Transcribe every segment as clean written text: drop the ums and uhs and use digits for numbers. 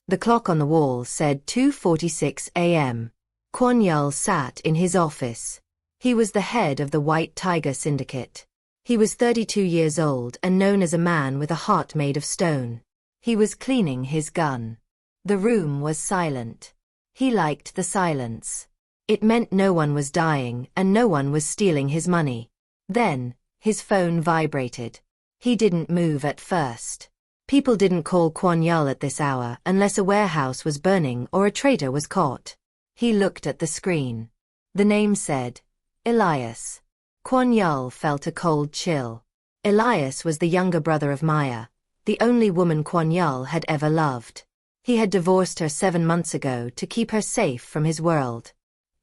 The clock on the wall said 2:46 a.m. Kwon Yul sat in his office. He was the head of the White Tiger Syndicate. He was 32 years old and known as a man with a heart made of stone. He was cleaning his gun. The room was silent. He liked the silence. It meant no one was dying and no one was stealing his money. Then, his phone vibrated. He didn't move at first. People didn't call Kwon Yul at this hour unless a warehouse was burning or a traitor was caught. He looked at the screen. The name said, Elias. Kwon Yul felt a cold chill. Elias was the younger brother of Maya, the only woman Kwon Yul had ever loved. He had divorced her 7 months ago to keep her safe from his world.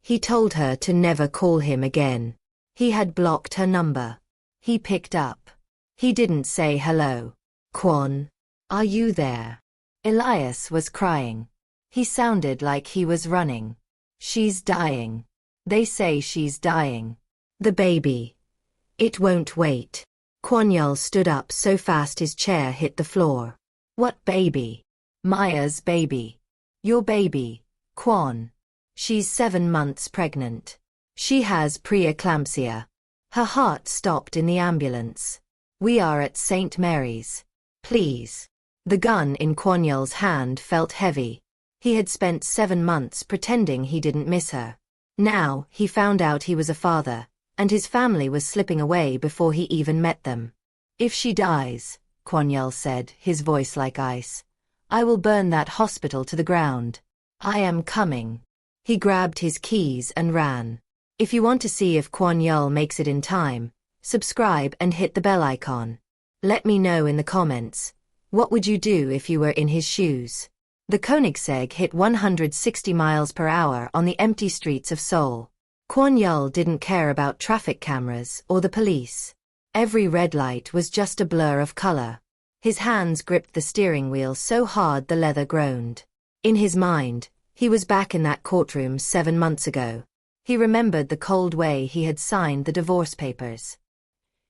He told her to never call him again. He had blocked her number. He picked up. He didn't say hello. Kwon, are you there? Elias was crying. He sounded like he was running. She's dying. They say she's dying. The baby. It won't wait. Kwon Yul stood up so fast his chair hit the floor. What baby? Maya's baby. Your baby, Kwon. She's 7 months pregnant. She has preeclampsia. Her heart stopped in the ambulance. We are at St. Mary's. Please. The gun in Kwon Yul's hand felt heavy. He had spent 7 months pretending he didn't miss her. Now, he found out he was a father, and his family was slipping away before he even met them. If she dies, Kwon Yul said, his voice like ice, I will burn that hospital to the ground. I am coming. He grabbed his keys and ran. If you want to see if Kwon Yul makes it in time, subscribe and hit the bell icon. Let me know in the comments, what would you do if you were in his shoes? The Koenigsegg hit 160 miles per hour on the empty streets of Seoul. Kwon Yul didn't care about traffic cameras or the police. Every red light was just a blur of color. His hands gripped the steering wheel so hard the leather groaned. In his mind, he was back in that courtroom 7 months ago. He remembered the cold way he had signed the divorce papers.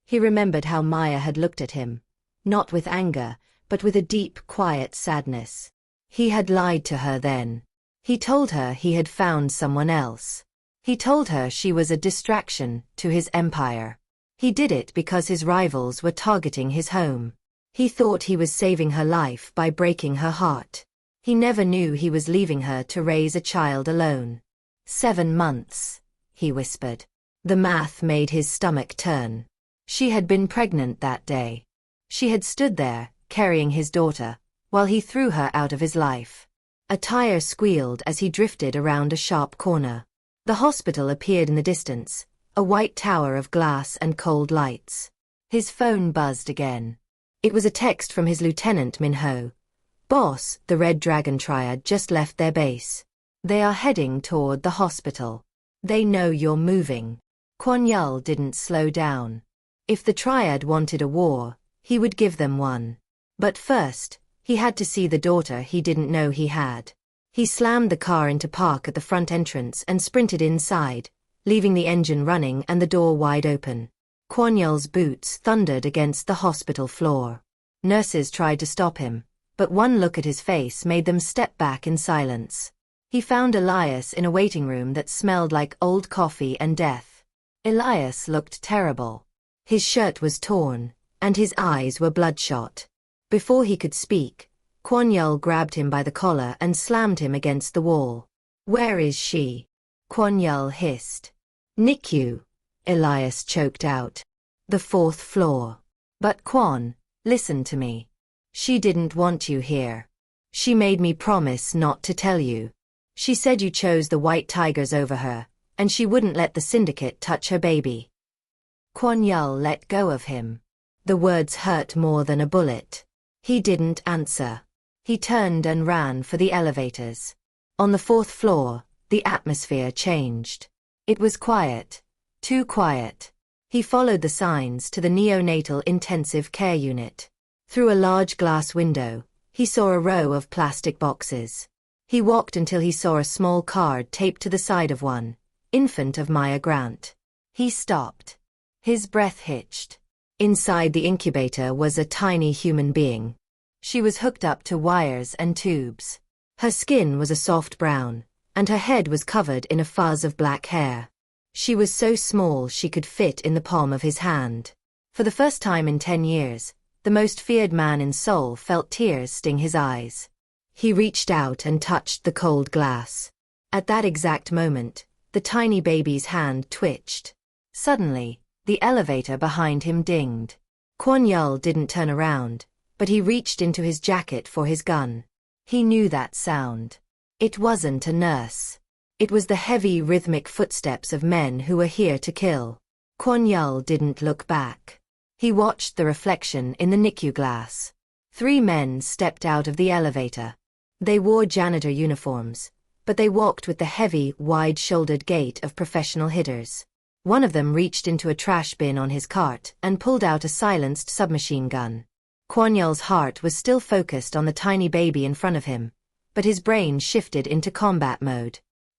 He remembered how Maya had looked at him, not with anger, but with a deep, quiet sadness. He had lied to her then. He told her he had found someone else. He told her she was a distraction to his empire. He did it because his rivals were targeting his home. He thought he was saving her life by breaking her heart. He never knew he was leaving her to raise a child alone. 7 months, he whispered. The math made his stomach turn. She had been pregnant that day. She had stood there, carrying his daughter, while he threw her out of his life. A tire squealed as he drifted around a sharp corner. The hospital appeared in the distance, a white tower of glass and cold lights. His phone buzzed again. It was a text from his lieutenant Minho. Boss, the Red Dragon Triad just left their base. They are heading toward the hospital. They know you're moving. Kwon Yul didn't slow down. If the Triad wanted a war, he would give them one. But first, he had to see the daughter he didn't know he had. He slammed the car into park at the front entrance and sprinted inside, leaving the engine running and the door wide open. Kwon Yul's boots thundered against the hospital floor. Nurses tried to stop him, but one look at his face made them step back in silence. He found Elias in a waiting room that smelled like old coffee and death. Elias looked terrible. His shirt was torn, and his eyes were bloodshot. Before he could speak, Kwon Yul grabbed him by the collar and slammed him against the wall. Where is she? Kwon Yul hissed. NICU, Elias choked out. The 4th floor. But Kwon, listen to me. She didn't want you here. She made me promise not to tell you. She said you chose the White Tigers over her, and she wouldn't let the Syndicate touch her baby. Kwon Yul let go of him. The words hurt more than a bullet. He didn't answer. He turned and ran for the elevators. On the 4th floor, the atmosphere changed. It was quiet. Too quiet. He followed the signs to the neonatal intensive care unit. Through a large glass window, he saw a row of plastic boxes. He walked until he saw a small card taped to the side of one, infant of Maya Grant. He stopped. His breath hitched. Inside the incubator was a tiny human being. She was hooked up to wires and tubes. Her skin was a soft brown, and her head was covered in a fuzz of black hair. She was so small she could fit in the palm of his hand. For the first time in 10 years, the most feared man in Seoul felt tears sting his eyes. He reached out and touched the cold glass. At that exact moment, the tiny baby's hand twitched. Suddenly, the elevator behind him dinged. Kwon-yeol didn't turn around, but he reached into his jacket for his gun. He knew that sound. It wasn't a nurse. It was the heavy rhythmic footsteps of men who were here to kill. Kwon-yeol didn't look back. He watched the reflection in the NICU glass. 3 men stepped out of the elevator. They wore janitor uniforms, but they walked with the heavy, wide-shouldered gait of professional hitters. One of them reached into a trash bin on his cart and pulled out a silenced submachine gun. Kwon-yeol's heart was still focused on the tiny baby in front of him, but his brain shifted into combat mode.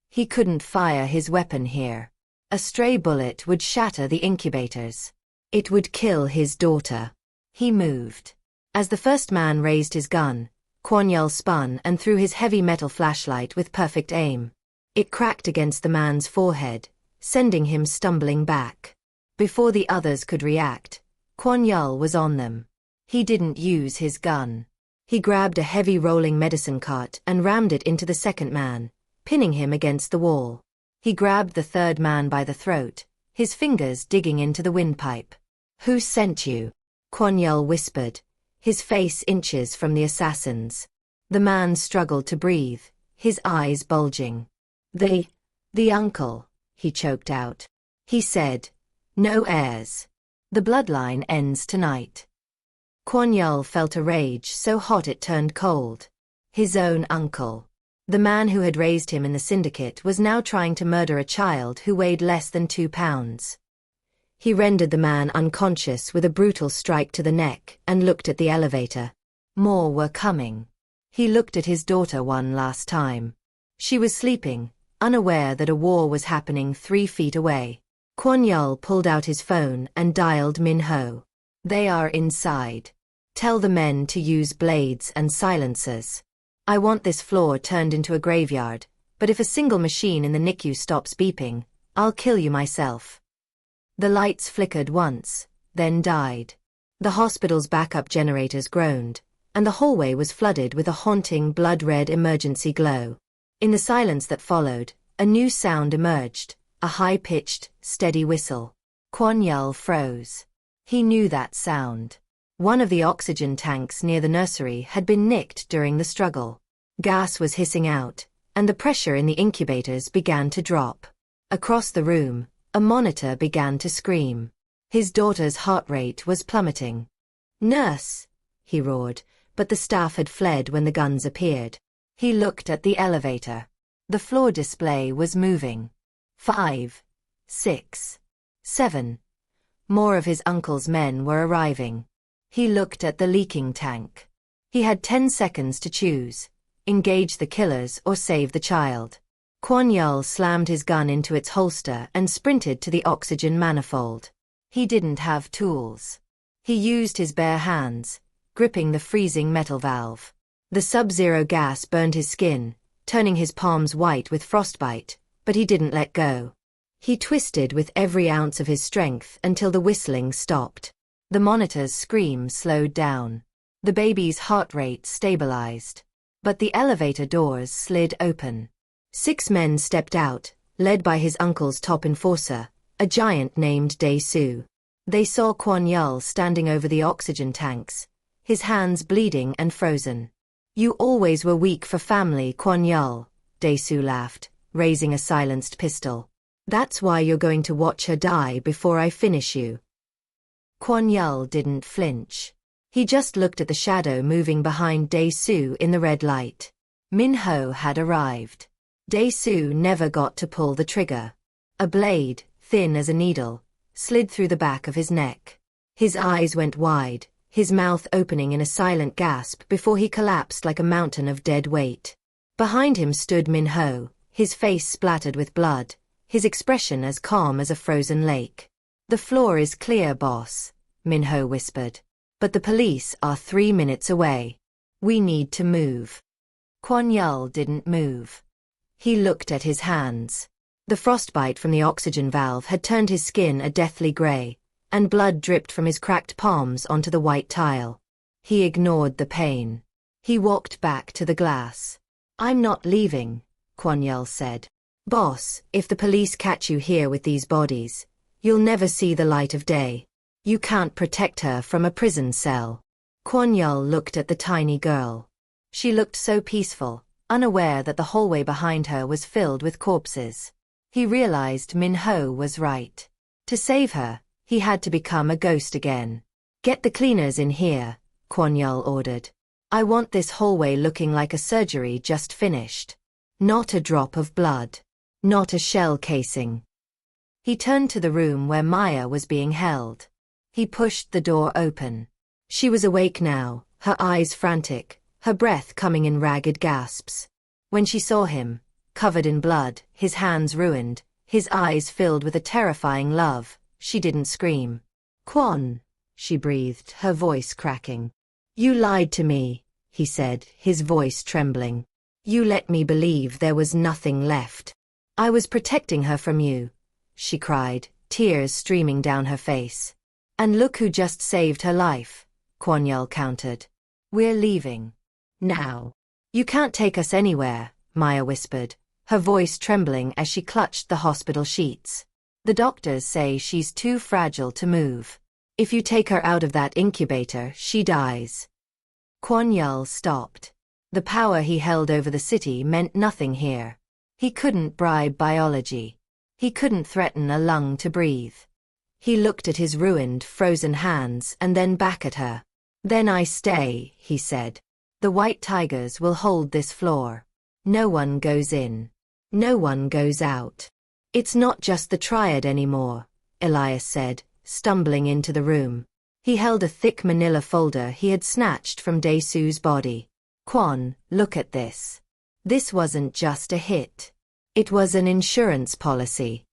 He couldn't fire his weapon here. A stray bullet would shatter the incubators. It would kill his daughter. He moved. As the first man raised his gun, Kwon-yeol spun and threw his heavy metal flashlight with perfect aim. It cracked against the man's forehead, sending him stumbling back. Before the others could react, Kwon-yeol was on them. He didn't use his gun. He grabbed a heavy rolling medicine cart and rammed it into the second man, pinning him against the wall. He grabbed the third man by the throat, his fingers digging into the windpipe. "Who sent you?" Kwon-yeol whispered, his face inches from the assassins. The man struggled to breathe, his eyes bulging. The uncle," he choked out. He said, "No heirs. The bloodline ends tonight." Kwon-yeol felt a rage so hot it turned cold. His own uncle. The man who had raised him in the Syndicate was now trying to murder a child who weighed less than 2 pounds. He rendered the man unconscious with a brutal strike to the neck and looked at the elevator. More were coming. He looked at his daughter one last time. She was sleeping, unaware that a war was happening 3 feet away. Kwon-yeol pulled out his phone and dialed Min-ho. "They are inside. Tell the men to use blades and silencers. I want this floor turned into a graveyard, but if a single machine in the NICU stops beeping, I'll kill you myself." The lights flickered once, then died. The hospital's backup generators groaned, and the hallway was flooded with a haunting blood-red emergency glow. In the silence that followed, a new sound emerged, a high-pitched, steady whistle. Kwon-yeol froze. He knew that sound. One of the oxygen tanks near the nursery had been nicked during the struggle. Gas was hissing out, and the pressure in the incubators began to drop. Across the room, a monitor began to scream. His daughter's heart rate was plummeting. "Nurse!" he roared, but the staff had fled when the guns appeared. He looked at the elevator. The floor display was moving. 5, 6, 7. More of his uncle's men were arriving. He looked at the leaking tank. He had 10 seconds to choose: engage the killers or save the child. Kwon-yeol slammed his gun into its holster and sprinted to the oxygen manifold. He didn't have tools. He used his bare hands, gripping the freezing metal valve. The sub-zero gas burned his skin, turning his palms white with frostbite, but he didn't let go. He twisted with every ounce of his strength until the whistling stopped. The monitor's scream slowed down. The baby's heart rate stabilized. But the elevator doors slid open. 6 men stepped out, led by his uncle's top enforcer, a giant named Dae-soo. They saw Kwon-yeol standing over the oxygen tanks, his hands bleeding and frozen. "You always were weak for family, Kwon-yeol," Dae-soo laughed, raising a silenced pistol. "That's why you're going to watch her die before I finish you." Kwon-yeol didn't flinch. He just looked at the shadow moving behind Dae-soo in the red light. Min-ho had arrived. Dae-soo never got to pull the trigger. A blade, thin as a needle, slid through the back of his neck. His eyes went wide, his mouth opening in a silent gasp before he collapsed like a mountain of dead weight. Behind him stood Min-ho, his face splattered with blood, his expression as calm as a frozen lake. "The floor is clear, boss," Min-ho whispered. "But the police are 3 minutes away. We need to move." Kwon Yul didn't move. He looked at his hands. The frostbite from the oxygen valve had turned his skin a deathly gray, and blood dripped from his cracked palms onto the white tile. He ignored the pain. He walked back to the glass. "I'm not leaving," Kwon Yul said. "Boss, if the police catch you here with these bodies, you'll never see the light of day. You can't protect her from a prison cell." Kwon Yul looked at the tiny girl. She looked so peaceful, unaware that the hallway behind her was filled with corpses. He realized Min-ho was right. To save her, he had to become a ghost again. "Get the cleaners in here," Kwon Yul ordered. "I want this hallway looking like a surgery just finished. Not a drop of blood. Not a shell casing." He turned to the room where Maya was being held. He pushed the door open. She was awake now, her eyes frantic, her breath coming in ragged gasps. When she saw him, covered in blood, his hands ruined, his eyes filled with a terrifying love, she didn't scream. "Kwon," she breathed, her voice cracking. "You lied to me," he said, his voice trembling. "You let me believe there was nothing left. I was protecting her from you," she cried, tears streaming down her face. "And look who just saved her life," Kwon Yul countered. "We're leaving. Now." "You can't take us anywhere," Maya whispered, her voice trembling as she clutched the hospital sheets. "The doctors say she's too fragile to move. If you take her out of that incubator, she dies." Kwon Yul stopped. The power he held over the city meant nothing here. He couldn't bribe biology. He couldn't threaten a lung to breathe. He looked at his ruined, frozen hands and then back at her. "Then I stay," he said. "The white tigers will hold this floor. No one goes in. No one goes out." "It's not just the triad anymore," Elias said, stumbling into the room. He held a thick manila folder he had snatched from Dae-soo's body. "Kwon, look at this. This wasn't just a hit. It was an insurance policy."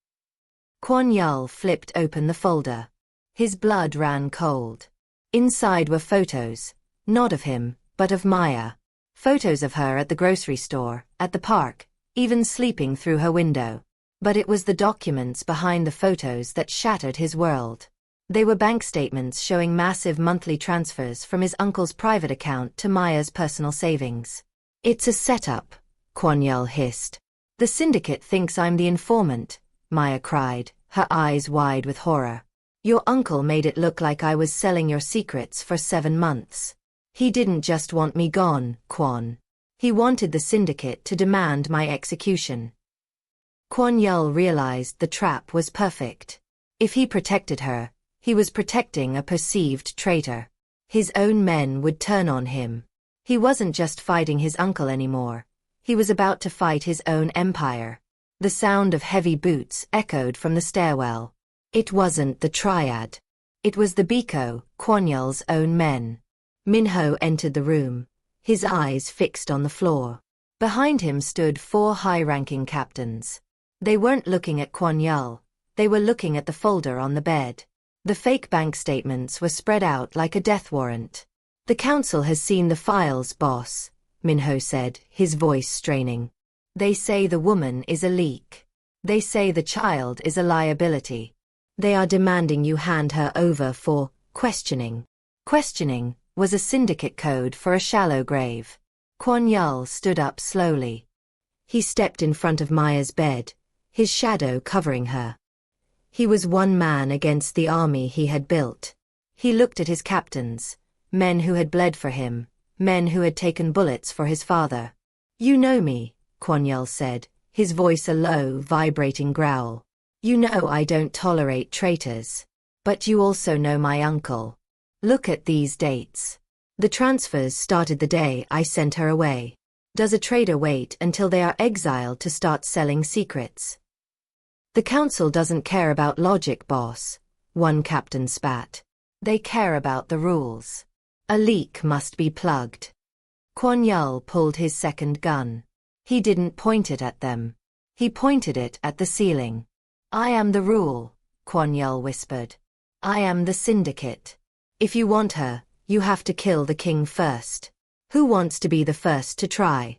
Kwon Yul flipped open the folder. His blood ran cold. Inside were photos, not of him, but of Maya. Photos of her at the grocery store, at the park, even sleeping through her window. But it was the documents behind the photos that shattered his world. They were bank statements showing massive monthly transfers from his uncle's private account to Maya's personal savings. "It's a setup," Kwon Yul hissed. "The Syndicate thinks I'm the informant," Maya cried, her eyes wide with horror. "Your uncle made it look like I was selling your secrets for 7 months. He didn't just want me gone, Kwon. He wanted the Syndicate to demand my execution." Kwon Yul realized the trap was perfect. If he protected her, he was protecting a perceived traitor. His own men would turn on him. He wasn't just fighting his uncle anymore. He was about to fight his own empire. The sound of heavy boots echoed from the stairwell. It wasn't the triad. It was the Biko, Kwon Yul's own men. Min-ho entered the room, his eyes fixed on the floor. Behind him stood 4 high-ranking captains. They weren't looking at Kwon Yul. They were looking at the folder on the bed. The fake bank statements were spread out like a death warrant. "The council has seen the files, boss," Min-ho said, his voice straining. "They say the woman is a leak. They say the child is a liability. They are demanding you hand her over for questioning." Questioning was a Syndicate code for a shallow grave. Kwon Yul stood up slowly. He stepped in front of Maya's bed, his shadow covering her. He was one man against the army he had built. He looked at his captains, men who had bled for him, men who had taken bullets for his father. "You know me," Kwon Yul said, his voice a low, vibrating growl. "You know I don't tolerate traitors. But you also know my uncle. Look at these dates. The transfers started the day I sent her away. Does a traitor wait until they are exiled to start selling secrets?" "The council doesn't care about logic, boss," one captain spat. "They care about the rules. A leak must be plugged." Kwon Yul pulled his second gun. He didn't point it at them. He pointed it at the ceiling. "I am the rule," Kwon Yul whispered. "I am the Syndicate. If you want her, you have to kill the king first. Who wants to be the first to try?"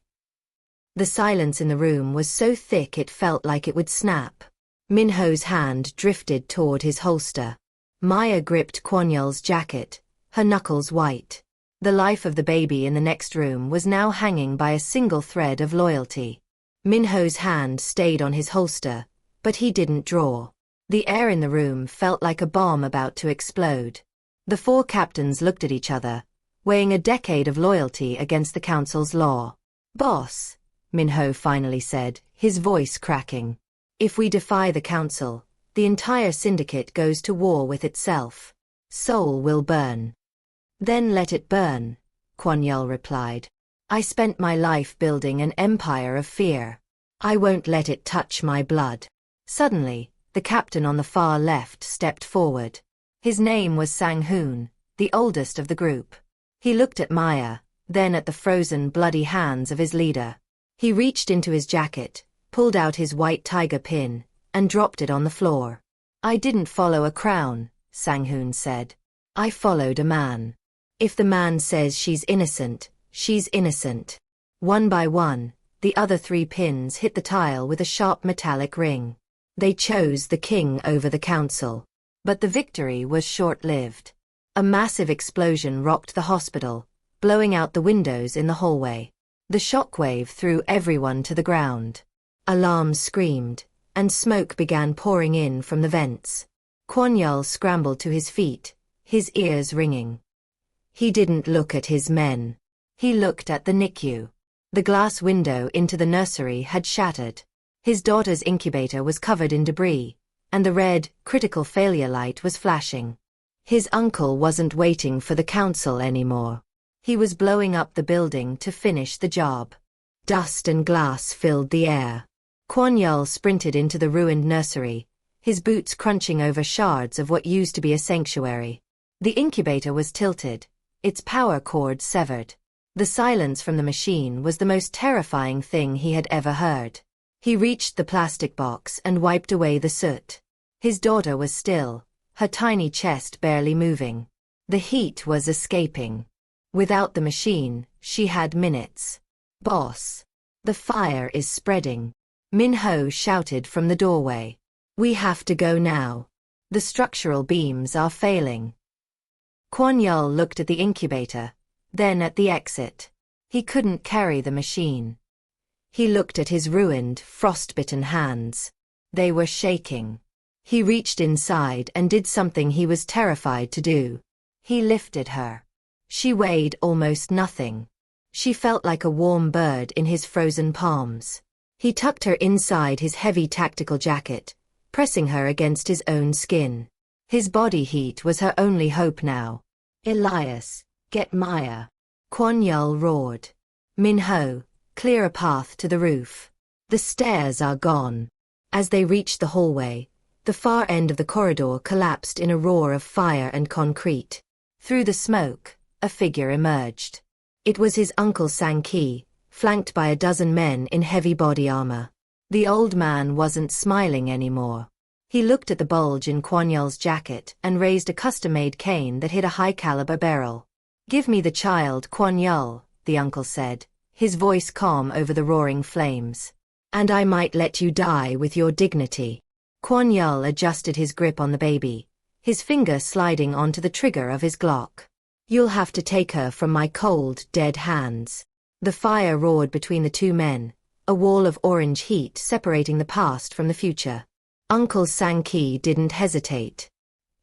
The silence in the room was so thick it felt like it would snap. Minho's hand drifted toward his holster. Maya gripped Kwon-yeol's jacket, her knuckles white. The life of the baby in the next room was now hanging by a single thread of loyalty. Minho's hand stayed on his holster, but he didn't draw. The air in the room felt like a bomb about to explode. The four captains looked at each other, weighing a decade of loyalty against the council's law. "Boss," Minho finally said, his voice cracking. "If we defy the council, the entire syndicate goes to war with itself. Seoul will burn." "Then let it burn," Kwon-yeol replied. "I spent my life building an empire of fear. I won't let it touch my blood." Suddenly, the captain on the far left stepped forward. His name was Sang-hoon, the oldest of the group. He looked at Maya, then at the frozen, bloody hands of his leader. He reached into his jacket, pulled out his white tiger pin, and dropped it on the floor. "I didn't follow a crown," Sang-hoon said. "I followed a man. If the man says she's innocent, she's innocent." One by one, the other three pins hit the tile with a sharp metallic ring. They chose the king over the council. But the victory was short-lived. A massive explosion rocked the hospital, blowing out the windows in the hallway. The shockwave threw everyone to the ground. Alarms screamed, and smoke began pouring in from the vents. Kwon-yeol scrambled to his feet, his ears ringing. He didn't look at his men. He looked at the NICU. The glass window into the nursery had shattered. His daughter's incubator was covered in debris, and the red, critical failure light was flashing. His uncle wasn't waiting for the council anymore. He was blowing up the building to finish the job. Dust and glass filled the air. Kwon-yeol sprinted into the ruined nursery, his boots crunching over shards of what used to be a sanctuary. The incubator was tilted, its power cord severed. The silence from the machine was the most terrifying thing he had ever heard. He reached the plastic box and wiped away the soot. His daughter was still, her tiny chest barely moving. The heat was escaping. Without the machine, she had minutes. "Boss, the fire is spreading," Minho shouted from the doorway. "We have to go now. The structural beams are failing." Kwon-yeol looked at the incubator, then at the exit. He couldn't carry the machine. He looked at his ruined, frostbitten hands. They were shaking. He reached inside and did something he was terrified to do. He lifted her. She weighed almost nothing. She felt like a warm bird in his frozen palms. He tucked her inside his heavy tactical jacket, pressing her against his own skin. His body heat was her only hope now. "Elias, get Maya," Kwon-yeol roared. "Minho, clear a path to the roof. The stairs are gone." As they reached the hallway, the far end of the corridor collapsed in a roar of fire and concrete. Through the smoke, a figure emerged. It was his uncle Sang-ki, flanked by a dozen men in heavy body armor. The old man wasn't smiling anymore. He looked at the bulge in Kwon-yeol's jacket and raised a custom-made cane that hit a high-caliber barrel. "Give me the child, Kwon-yeol," the uncle said, his voice calm over the roaring flames. "And I might let you die with your dignity." Kwon-yeol adjusted his grip on the baby, his finger sliding onto the trigger of his Glock. "You'll have to take her from my cold, dead hands." The fire roared between the two men, a wall of orange heat separating the past from the future. Uncle Sang-ki didn't hesitate.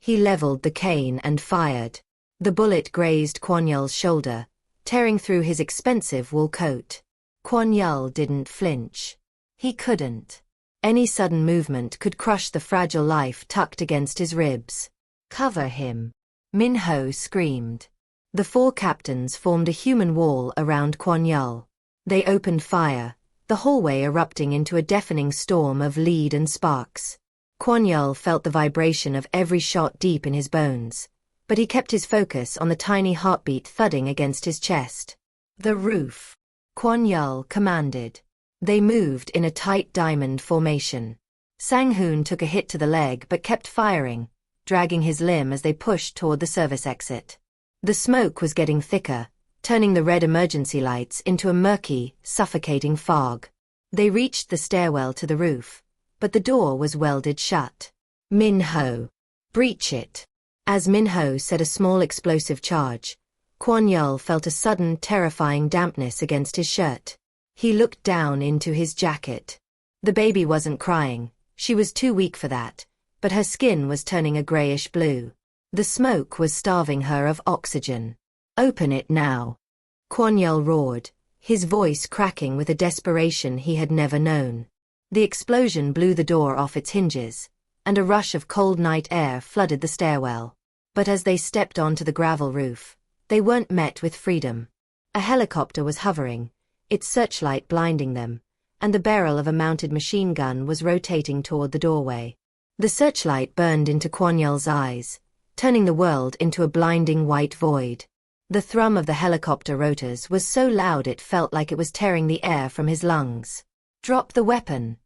He leveled the cane and fired. The bullet grazed Kwon-yeol's shoulder, tearing through his expensive wool coat. Kwon-yeol didn't flinch. He couldn't. Any sudden movement could crush the fragile life tucked against his ribs. "Cover him," Minho screamed. The four captains formed a human wall around Kwon-yeol. They opened fire, the hallway erupting into a deafening storm of lead and sparks. Kwon-yeol felt the vibration of every shot deep in his bones, but he kept his focus on the tiny heartbeat thudding against his chest. "The roof," Kwon-yeol commanded. They moved in a tight diamond formation. Sang-hoon took a hit to the leg but kept firing, dragging his limb as they pushed toward the service exit. The smoke was getting thicker, turning the red emergency lights into a murky, suffocating fog. They reached the stairwell to the roof, but the door was welded shut. Min-ho. Breach it. As Min-ho said a small explosive charge, Kwon-yeol felt a sudden, terrifying dampness against his shirt. He looked down into his jacket. The baby wasn't crying, she was too weak for that, but her skin was turning a grayish blue. The smoke was starving her of oxygen. Open it now. Kwon-yeol roared, his voice cracking with a desperation he had never known. The explosion blew the door off its hinges, and a rush of cold night air flooded the stairwell. But as they stepped onto the gravel roof, they weren't met with freedom. A helicopter was hovering, its searchlight blinding them, and the barrel of a mounted machine gun was rotating toward the doorway. The searchlight burned into Kwon-yeol's eyes, turning the world into a blinding white void. The thrum of the helicopter rotors was so loud it felt like it was tearing the air from his lungs. Drop the weapon,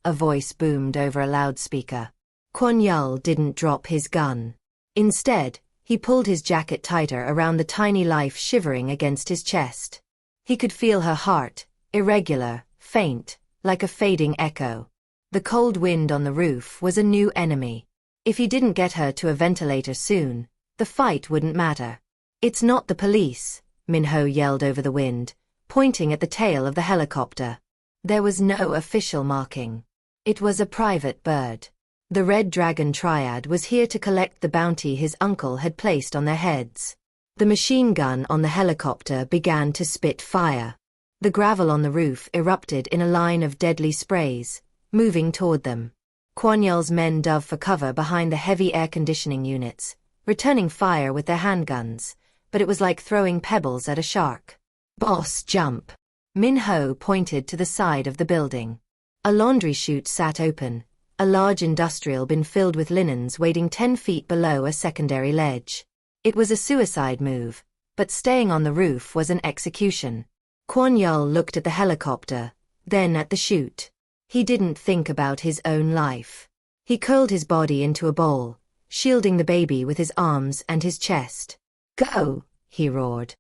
a voice boomed over a loudspeaker. Kwon-yeol didn't drop his gun. Instead, he pulled his jacket tighter around the tiny life shivering against his chest. He could feel her heart, irregular, faint, like a fading echo. The cold wind on the roof was a new enemy. If he didn't get her to a ventilator soon, the fight wouldn't matter. It's not the police, Min-ho yelled over the wind, pointing at the tail of the helicopter. There was no official marking. It was a private bird. The Red Dragon Triad was here to collect the bounty his uncle had placed on their heads. The machine gun on the helicopter began to spit fire. The gravel on the roof erupted in a line of deadly sprays, moving toward them. Kwon-yeol's men dove for cover behind the heavy air conditioning units, returning fire with their handguns, but it was like throwing pebbles at a shark. Boss, jump! Min-ho pointed to the side of the building. A laundry chute sat open, a large industrial bin filled with linens waiting 10 feet below a secondary ledge. It was a suicide move, but staying on the roof was an execution. Kwon-yeol looked at the helicopter, then at the chute. He didn't think about his own life. He curled his body into a ball, shielding the baby with his arms and his chest. Go, he roared.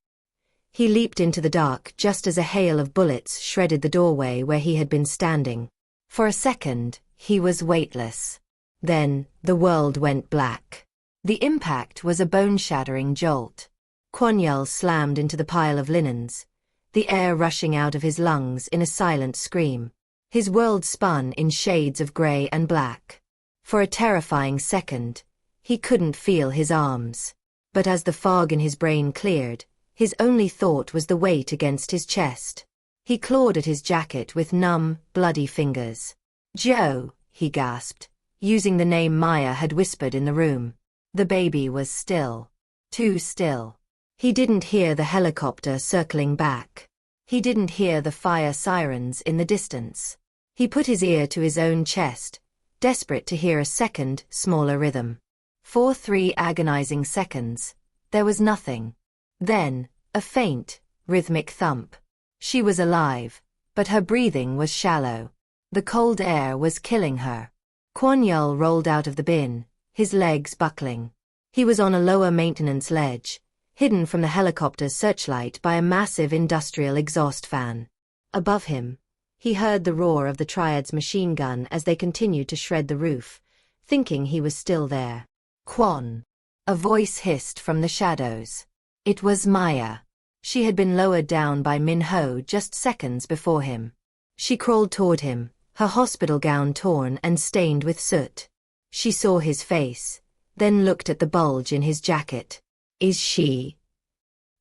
He leaped into the dark just as a hail of bullets shredded the doorway where he had been standing. For a second, he was weightless. Then, the world went black. The impact was a bone-shattering jolt. Kwon-yeol slammed into the pile of linens, the air rushing out of his lungs in a silent scream. His world spun in shades of gray and black. For a terrifying second, he couldn't feel his arms. But as the fog in his brain cleared, his only thought was the weight against his chest. He clawed at his jacket with numb, bloody fingers. Joe, he gasped, using the name Maya had whispered in the room. The baby was still. Too still. He didn't hear the helicopter circling back. He didn't hear the fire sirens in the distance. He put his ear to his own chest, desperate to hear a second, smaller rhythm. For 3 agonizing seconds, there was nothing. Then, a faint, rhythmic thump. She was alive, but her breathing was shallow. The cold air was killing her. Kwon-yeol rolled out of the bin, his legs buckling. He was on a lower maintenance ledge, hidden from the helicopter's searchlight by a massive industrial exhaust fan. Above him, he heard the roar of the Triad's machine gun as they continued to shred the roof, thinking he was still there. Kwon! A voice hissed from the shadows. It was Maya. She had been lowered down by Min-ho just seconds before him. She crawled toward him, her hospital gown torn and stained with soot. She saw his face, then looked at the bulge in his jacket. Is she?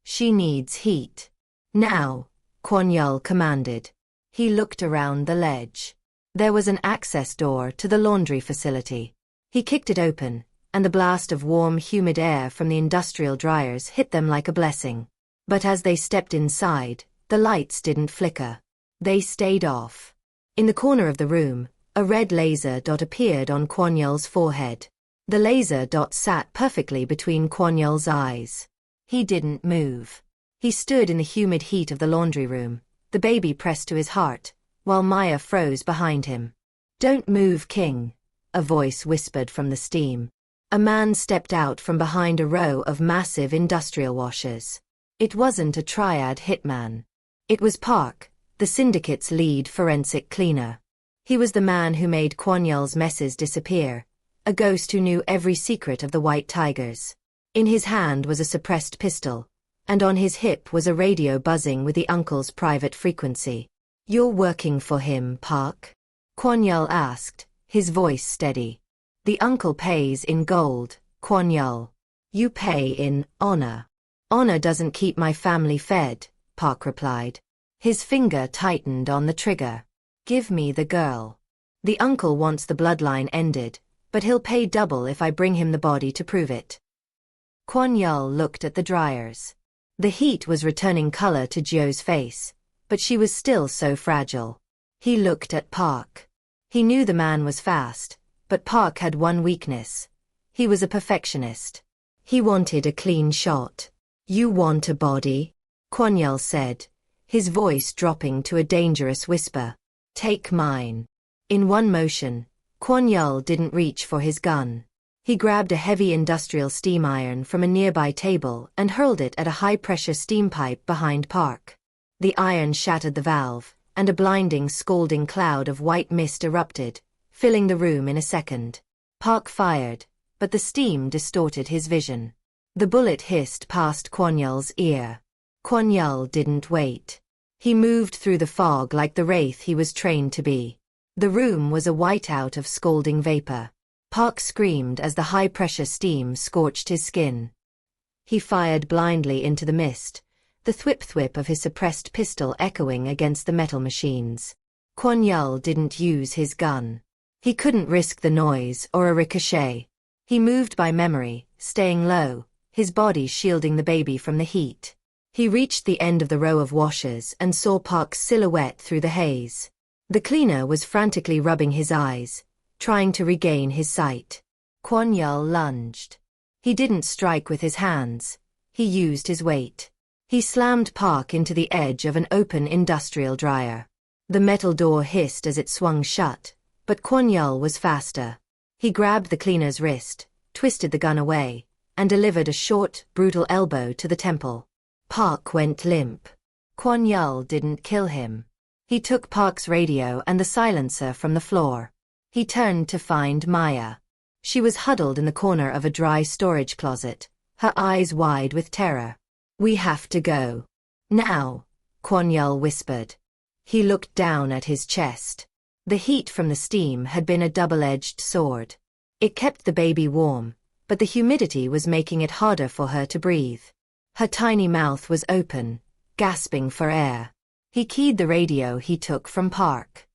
She needs heat. Now, Kwon-yeol commanded. He looked around the ledge. There was an access door to the laundry facility. He kicked it open, and the blast of warm, humid air from the industrial dryers hit them like a blessing. But as they stepped inside, the lights didn't flicker. They stayed off. In the corner of the room, a red laser dot appeared on Kwon-yeol's forehead. The laser dot sat perfectly between Kwon-yeol's eyes. He didn't move. He stood in the humid heat of the laundry room, the baby pressed to his heart, while Maya froze behind him. Don't move, King, a voice whispered from the steam. A man stepped out from behind a row of massive industrial washers. It wasn't a triad hitman. It was Park, the Syndicate's lead forensic cleaner. He was the man who made Kwon Yul's messes disappear, a ghost who knew every secret of the White Tigers. In his hand was a suppressed pistol, and on his hip was a radio buzzing with the uncle's private frequency. "You're working for him, Park?" Kwon Yul asked, his voice steady. "The uncle pays in gold, Kwon Yul. You pay in honor." "Honor doesn't keep my family fed," Park replied. His finger tightened on the trigger. "Give me the girl. The uncle wants the bloodline ended, but he'll pay double if I bring him the body to prove it." Kwon Yul looked at the dryers. The heat was returning color to Jio's face, but she was still so fragile. He looked at Park. He knew the man was fast, but Park had one weakness. He was a perfectionist. He wanted a clean shot. "You want a body?" Kwon Yul said, his voice dropping to a dangerous whisper. "Take mine." In one motion, Kwon Yul didn't reach for his gun. He grabbed a heavy industrial steam iron from a nearby table and hurled it at a high-pressure steam pipe behind Park. The iron shattered the valve, and a blinding, scalding cloud of white mist erupted, filling the room in a second. Park fired, but the steam distorted his vision. The bullet hissed past Kwon Yul's ear. Kwon Yul didn't wait. He moved through the fog like the wraith he was trained to be. The room was a whiteout of scalding vapor. Park screamed as the high-pressure steam scorched his skin. He fired blindly into the mist, the thwip-thwip of his suppressed pistol echoing against the metal machines. Kwon Yul didn't use his gun. He couldn't risk the noise or a ricochet. He moved by memory, staying low, his body shielding the baby from the heat. He reached the end of the row of washers and saw Park's silhouette through the haze. The cleaner was frantically rubbing his eyes, trying to regain his sight. Kwon Yul lunged. He didn't strike with his hands. He used his weight. He slammed Park into the edge of an open industrial dryer. The metal door hissed as it swung shut, but Kwon Yul was faster. He grabbed the cleaner's wrist, twisted the gun away, and delivered a short, brutal elbow to the temple. Park went limp. Kwon Yul didn't kill him. He took Park's radio and the silencer from the floor. He turned to find Maya. She was huddled in the corner of a dry storage closet, her eyes wide with terror. "We have to go. Now," Kwon Yul whispered. He looked down at his chest. The heat from the steam had been a double-edged sword. It kept the baby warm, but the humidity was making it harder for her to breathe. Her tiny mouth was open, gasping for air. He keyed the radio he took from Park.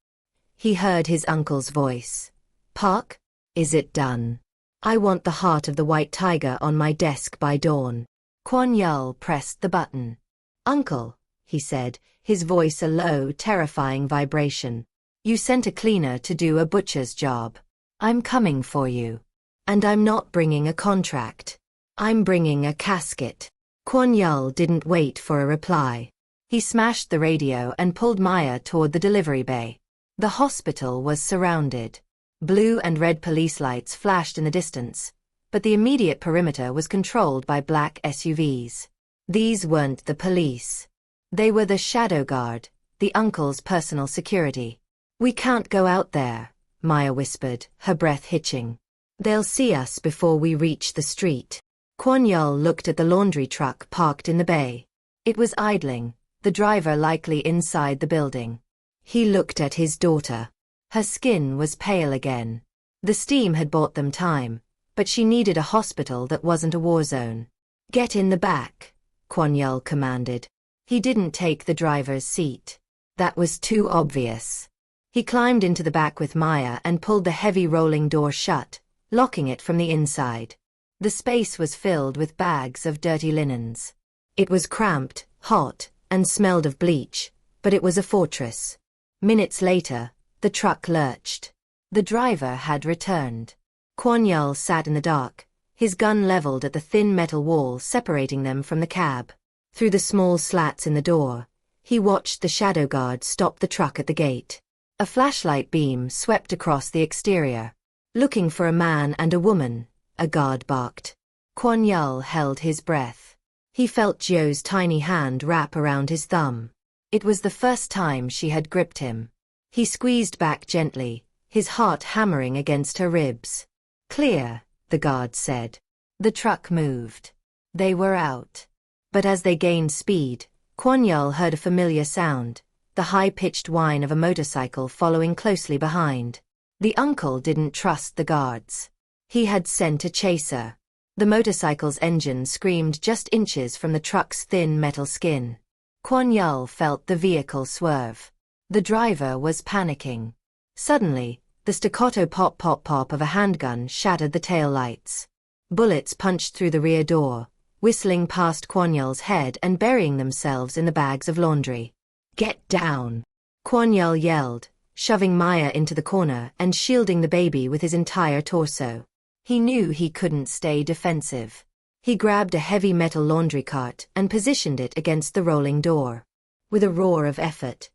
He heard his uncle's voice. "Park, is it done? I want the heart of the White Tiger on my desk by dawn." Kwon Yul pressed the button. "Uncle," he said, his voice a low, terrifying vibration. "You sent a cleaner to do a butcher's job. I'm coming for you. And I'm not bringing a contract. I'm bringing a casket." Kwon Yul didn't wait for a reply. He smashed the radio and pulled Maya toward the delivery bay. The hospital was surrounded. Blue and red police lights flashed in the distance, but the immediate perimeter was controlled by black SUVs. These weren't the police. They were the Shadow Guard, the uncle's personal security. "We can't go out there," Maya whispered, her breath hitching. "They'll see us before we reach the street." Kwon Yul looked at the laundry truck parked in the bay. It was idling, the driver likely inside the building. He looked at his daughter. Her skin was pale again. The steam had bought them time, but she needed a hospital that wasn't a war zone. "Get in the back," Kwon Yul commanded. He didn't take the driver's seat. That was too obvious. He climbed into the back with Maya and pulled the heavy rolling door shut, locking it from the inside. The space was filled with bags of dirty linens. It was cramped, hot, and smelled of bleach, but it was a fortress. Minutes later, the truck lurched. The driver had returned. Kwon Yul sat in the dark, his gun leveled at the thin metal wall separating them from the cab. Through the small slats in the door, he watched the Shadow Guard stop the truck at the gate. A flashlight beam swept across the exterior. "Looking for a man and a woman," a guard barked. Kwon Yul held his breath. He felt Joe's tiny hand wrap around his thumb. It was the first time she had gripped him. He squeezed back gently, his heart hammering against her ribs. "Clear," the guard said. The truck moved. They were out. But as they gained speed, Kwon-yeol heard a familiar sound, the high-pitched whine of a motorcycle following closely behind. The uncle didn't trust the guards. He had sent a chaser. The motorcycle's engine screamed just inches from the truck's thin metal skin. Kwon-yeol felt the vehicle swerve. The driver was panicking. Suddenly, the staccato pop-pop-pop of a handgun shattered the taillights. Bullets punched through the rear door, whistling past Kwon-yeol's head and burying themselves in the bags of laundry. "Get down!" Kwon-yeol yelled, shoving Maya into the corner and shielding the baby with his entire torso. He knew he couldn't stay defensive. He grabbed a heavy metal laundry cart and positioned it against the rolling door. With a roar of effort,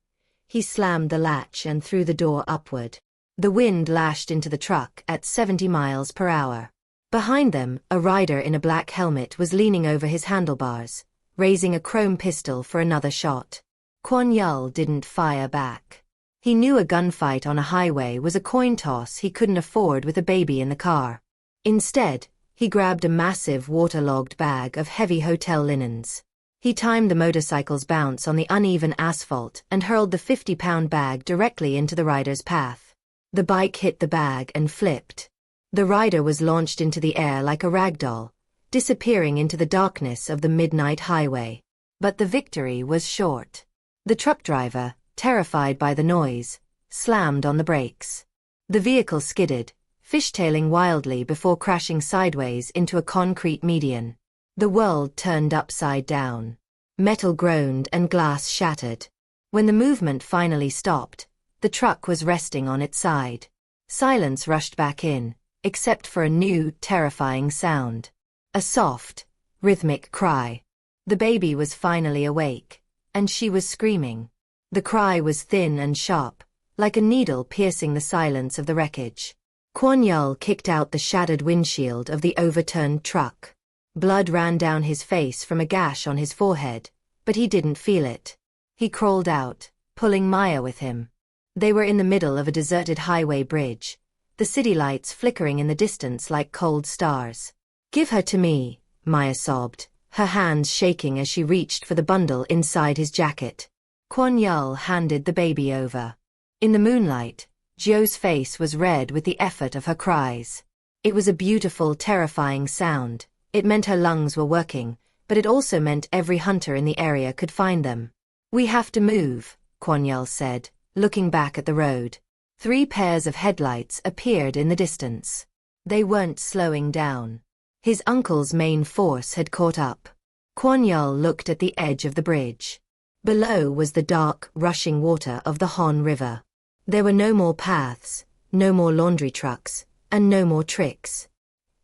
he slammed the latch and threw the door upward. The wind lashed into the truck at 70 miles per hour. Behind them, a rider in a black helmet was leaning over his handlebars, raising a chrome pistol for another shot. Kwon-yeol didn't fire back. He knew a gunfight on a highway was a coin toss he couldn't afford with a baby in the car. Instead, he grabbed a massive waterlogged bag of heavy hotel linens. He timed the motorcycle's bounce on the uneven asphalt and hurled the 50-pound bag directly into the rider's path. The bike hit the bag and flipped. The rider was launched into the air like a ragdoll, disappearing into the darkness of the midnight highway. But the victory was short. The truck driver, terrified by the noise, slammed on the brakes. The vehicle skidded, fishtailing wildly before crashing sideways into a concrete median. The world turned upside down. Metal groaned and glass shattered. When the movement finally stopped, the truck was resting on its side. Silence rushed back in, except for a new, terrifying sound. A soft, rhythmic cry. The baby was finally awake, and she was screaming. The cry was thin and sharp, like a needle piercing the silence of the wreckage. Kwon-yeol kicked out the shattered windshield of the overturned truck. Blood ran down his face from a gash on his forehead, but he didn't feel it. He crawled out, pulling Maya with him. They were in the middle of a deserted highway bridge, the city lights flickering in the distance like cold stars. "Give her to me," Maya sobbed, her hands shaking as she reached for the bundle inside his jacket. Kwon-yeol handed the baby over. In the moonlight, Joe's face was red with the effort of her cries. It was a beautiful, terrifying sound. It meant her lungs were working, but it also meant every hunter in the area could find them. "We have to move," Kwon-yeol said, looking back at the road. 3 pairs of headlights appeared in the distance. They weren't slowing down. His uncle's main force had caught up. Kwon-yeol looked at the edge of the bridge. Below was the dark, rushing water of the Han River. There were no more paths, no more laundry trucks, and no more tricks.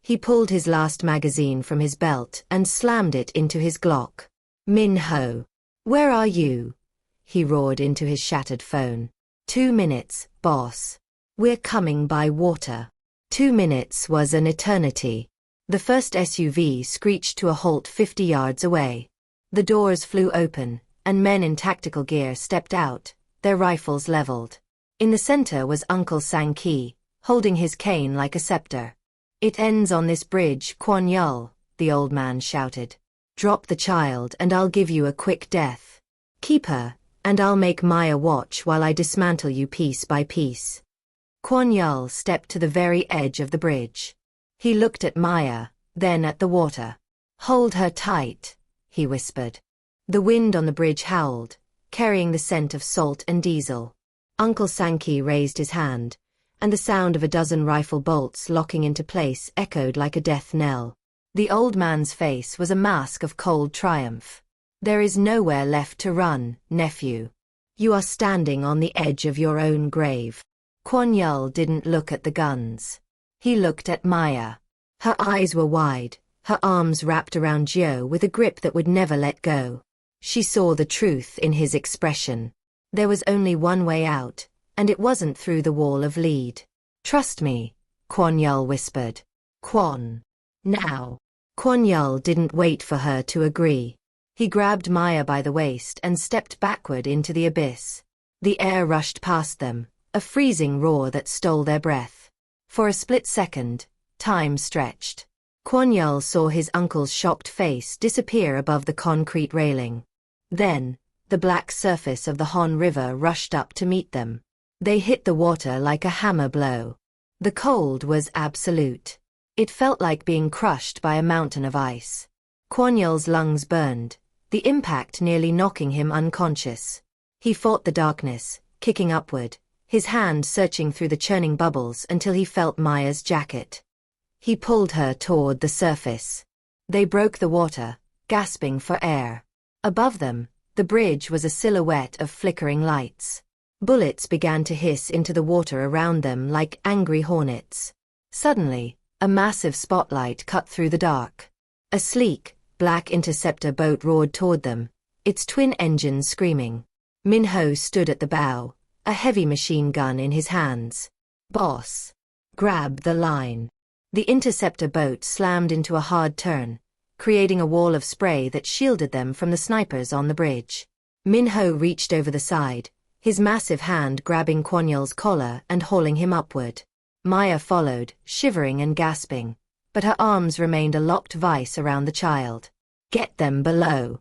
He pulled his last magazine from his belt and slammed it into his Glock. "Min-ho, where are you?" he roared into his shattered phone. 2 minutes, boss. We're coming by water." 2 minutes was an eternity. The first SUV screeched to a halt 50 yards away. The doors flew open, and men in tactical gear stepped out, their rifles leveled. In the center was Uncle Sang-ki, holding his cane like a scepter. "It ends on this bridge, Kwon-yeol," the old man shouted. "Drop the child and I'll give you a quick death. Keep her, and I'll make Maya watch while I dismantle you piece by piece." Kwon-yeol stepped to the very edge of the bridge. He looked at Maya, then at the water. "Hold her tight," he whispered. The wind on the bridge howled, carrying the scent of salt and diesel. Uncle Sang-ki raised his hand, and the sound of a dozen rifle bolts locking into place echoed like a death knell. The old man's face was a mask of cold triumph. "There is nowhere left to run, nephew. You are standing on the edge of your own grave." Kwon-yeol didn't look at the guns. He looked at Maya. Her eyes were wide, her arms wrapped around Joe with a grip that would never let go. She saw the truth in his expression. There was only one way out, and it wasn't through the wall of lead. "Trust me," Kwon-yeol whispered. "Kwon. Now." Kwon Yul didn't wait for her to agree. He grabbed Maya by the waist and stepped backward into the abyss. The air rushed past them, a freezing roar that stole their breath. For a split second, time stretched. Kwon Yul saw his uncle's shocked face disappear above the concrete railing. Then, the black surface of the Han River rushed up to meet them. They hit the water like a hammer blow. The cold was absolute. It felt like being crushed by a mountain of ice. Kwon Yul's lungs burned, the impact nearly knocking him unconscious. He fought the darkness, kicking upward, his hand searching through the churning bubbles until he felt Maya's jacket. He pulled her toward the surface. They broke the water, gasping for air. Above them, the bridge was a silhouette of flickering lights. Bullets began to hiss into the water around them like angry hornets. Suddenly, a massive spotlight cut through the dark. A sleek, black interceptor boat roared toward them, its twin engines screaming. Min-ho stood at the bow, a heavy machine gun in his hands. "Boss, grab the line." The interceptor boat slammed into a hard turn, creating a wall of spray that shielded them from the snipers on the bridge. Min-ho reached over the side, his massive hand grabbing Kwon Yul's collar and hauling him upward. Maya followed, shivering and gasping, but her arms remained a locked vice around the child. "Get them below!"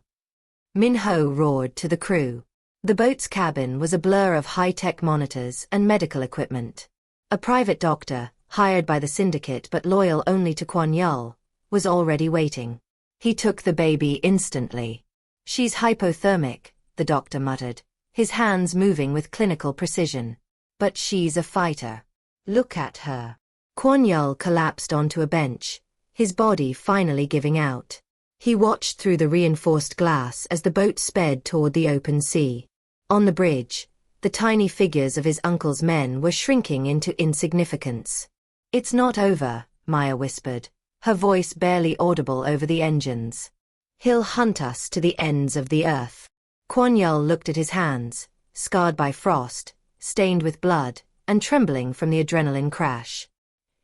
Min-ho roared to the crew. The boat's cabin was a blur of high-tech monitors and medical equipment. A private doctor, hired by the Syndicate but loyal only to Kwon Yul, was already waiting. He took the baby instantly. "She's hypothermic," the doctor muttered, his hands moving with clinical precision. "But she's a fighter. Look at her." Kwon Yul collapsed onto a bench, his body finally giving out. He watched through the reinforced glass as the boat sped toward the open sea. On the bridge, the tiny figures of his uncle's men were shrinking into insignificance. "It's not over," Maya whispered, her voice barely audible over the engines. "He'll hunt us to the ends of the earth." Kwon Yul looked at his hands, scarred by frost, stained with blood, and trembling from the adrenaline crash.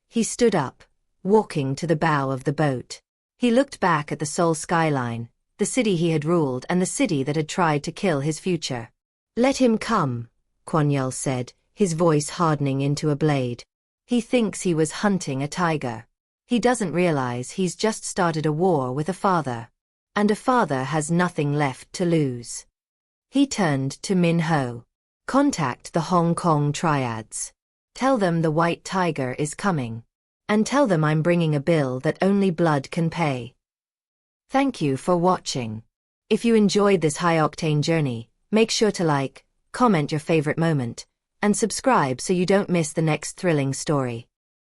He stood up, walking to the bow of the boat. He looked back at the Seoul skyline, the city he had ruled and the city that had tried to kill his future. "Let him come," Kwon Yul said, his voice hardening into a blade. "He thinks he was hunting a tiger. He doesn't realize he's just started a war with a father. And a father has nothing left to lose." He turned to Min-ho. "Contact the Hong Kong triads. Tell them the white tiger is coming. And tell them I'm bringing a bill that only blood can pay." Thank you for watching. If you enjoyed this high-octane journey, make sure to like, comment your favorite moment, and subscribe so you don't miss the next thrilling story.